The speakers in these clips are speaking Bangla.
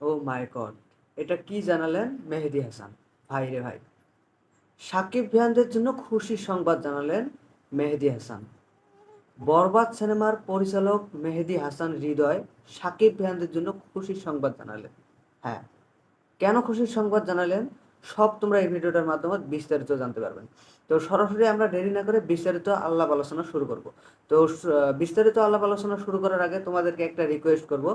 ও মাই গড, এটা কি জানালেন মেহেদী হাসান! ভাই রে ভাই, সাকিব ভাইয়ানদের জন্য খুশির সংবাদ জানালেন মেহেদী হাসান। বরবাদ সিনেমার পরিচালক মেহেদী হাসান হৃদয় সাকিব ভাইয়ানদের জন্য খুশির সংবাদ জানালেন। হ্যাঁ, কেন খুশির সংবাদ জানালেন সব তোমরা এই ভিডিওটার মাধ্যমে বিস্তারিত জানতে পারবেন। তো সরাসরি আমরা দেরি না করে বিস্তারিত আলাপ আলোচনা শুরু করব। তো বিস্তারিত আলাপ আলোচনা শুরু করার আগে তোমাদেরকে একটা রিকোয়েস্ট করব,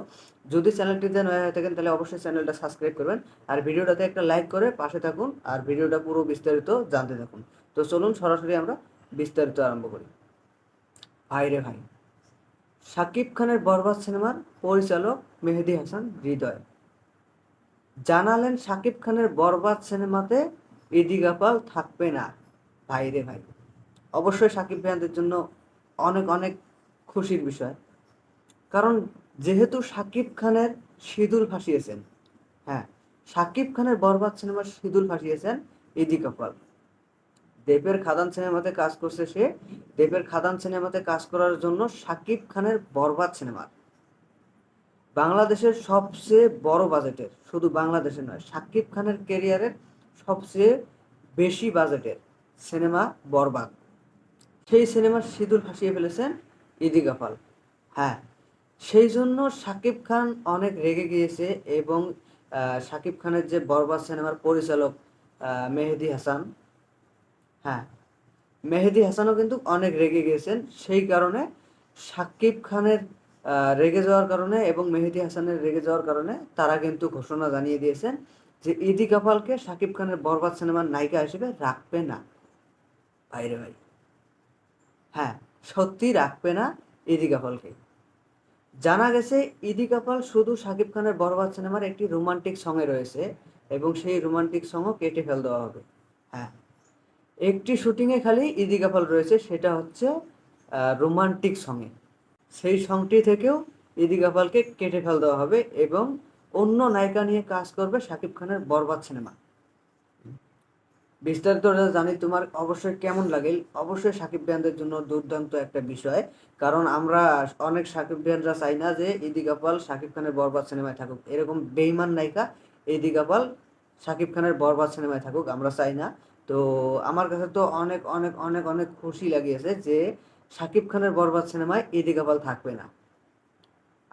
যদি চ্যানেলটিতে নয়া হয়ে থাকেন তাহলে অবশ্যই চ্যানেলটা সাবস্ক্রাইব করবেন, আর ভিডিওটাতে একটা লাইক করে পাশে থাকুন, আর ভিডিওটা পুরো বিস্তারিত জানতে থাকুন। তো চলুন সরাসরি আমরা বিস্তারিত আরম্ভ করি। ভাই রে ভাই, শাকিব খানের বরবাদ সিনেমার পরিচালক মেহেদী হাসান হৃদয় জানালেন শাকিব খানের বরবাদ সিনেমাতে ইদি গাপাল থাকবে না। ভাই রে ভাই, অবশ্যই শাকিব ভাইয়াদের জন্য অনেক অনেক খুশির বিষয়। কারণ যেহেতু শাকিব খানের সিঁদুর ভাসিয়েছেন, হ্যাঁ, শাকিব খানের বরবাদ সিনেমার সিঁদুর ভাসিয়েছেন ইদি কাপাল। দেবের খাদান সিনেমাতে কাজ করছে সে। দেবের খাদান সিনেমাতে কাজ করার জন্য শাকিব খানের বরবাদ সিনেমার বাংলাদেশের সবচেয়ে বড় বাজেটের, শুধু বাংলাদেশে নয়, শাকিব খানের ক্যারিয়ারের সবচেয়ে বেশি বাজেটের সিনেমা বরবাদ। সেই সিনেমার সিঁদুর ভাসিয়ে ফেলেছেন ইদি গাফাল। হ্যাঁ, সেই জন্য শাকিব খান অনেক রেগে গিয়েছে, এবং শাকিব খানের যে বরবাদ সিনেমার পরিচালক মেহেদী হাসান, হ্যাঁ, মেহেদী হাসানও কিন্তু অনেক রেগে গিয়েছেন। সেই কারণে শাকিব খানের রেগে যাওয়ার কারণে এবং মেহেদী হাসানের রেগে যাওয়ার কারণে তারা কিন্তু ঘোষণা জানিয়ে দিয়েছেন যে ইদি কাপালকে শাকিব খানের বরবাদ সিনেমার নায়িকা হিসেবে রাখবে না। ভাইরে ভাই, হ্যাঁ, সত্যি রাখবে না ইদি কাপালকে। জানা গেছে ইদি কাপাল শুধু শাকিব খানের বরবাদ সিনেমার একটি রোমান্টিক সঙ্গে রয়েছে, এবং সেই রোমান্টিক সঙ্গও কেটে ফেল দেওয়া হবে। হ্যাঁ, একটি শুটিংয়ে খালি ইদি কাপাল রয়েছে, সেটা হচ্ছে রোমান্টিক সঙ্গে। সেই সংটি থেকেও ইদি কাপালকে কেটে ফেল দেওয়া হবে, এবং অন্য নায়িকা নিয়ে কাজ করবে শাকিব খানের বরবাদ সিনেমা। বিস্তারিত জানি তোমার অবশ্যই কেমন লাগে। অবশ্যই সাকিব ভাইয়ানদের জন্য দুর্দান্ত একটা বিষয়, কারণ আমরা অনেক সাকিব ভাইয়ানরা চাই না যে ইদি কাপাল শাকিব খানের বরবাদ সিনেমায় থাকুক, এরকম বেইমান নায়িকা ইদি কাপাল শাকিব খানের বরবাদ সিনেমায় থাকুক আমরা চাই না। তো আমার কাছে তো অনেক অনেক অনেক অনেক খুশি লাগিয়েছে যে শাকিব খানের বরবাদ সিনেমায় ইদি কাপাল থাকবে না।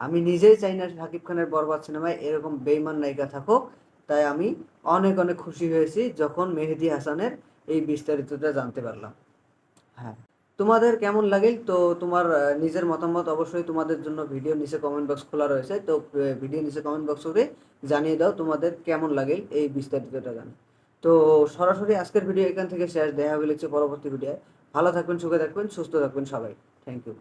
আমি নিজেই চাই না শাকিব খানের বরবাদ সিনেমায় এরকম বেইমান নায়িকা থাকুক। তাই আমি অনেক অনেক খুশি হয়েছি যখন মেহেদী হাসানের এই বিস্তারিতটা জানতে পারলাম। হ্যাঁ, তোমাদের কেমন লাগে? তো তোমার নিজের মতামত অবশ্যই তোমাদের জন্য ভিডিও নিচে কমেন্ট বক্স খোলা রয়েছে। তো ভিডিও নিচে কমেন্ট বক্স করে জানিয়ে দাও তোমাদের কেমন লাগে এই বিস্তারিতটা জানি। তো সরাসরি আজকের ভিডিও এখান থেকে শেষ। দেখা হচ্ছে পরবর্তী ভিডিও। ভালো থাকবেন, সুখে থাকবেন, সুস্থ থাকবেন সবাই। Thank you.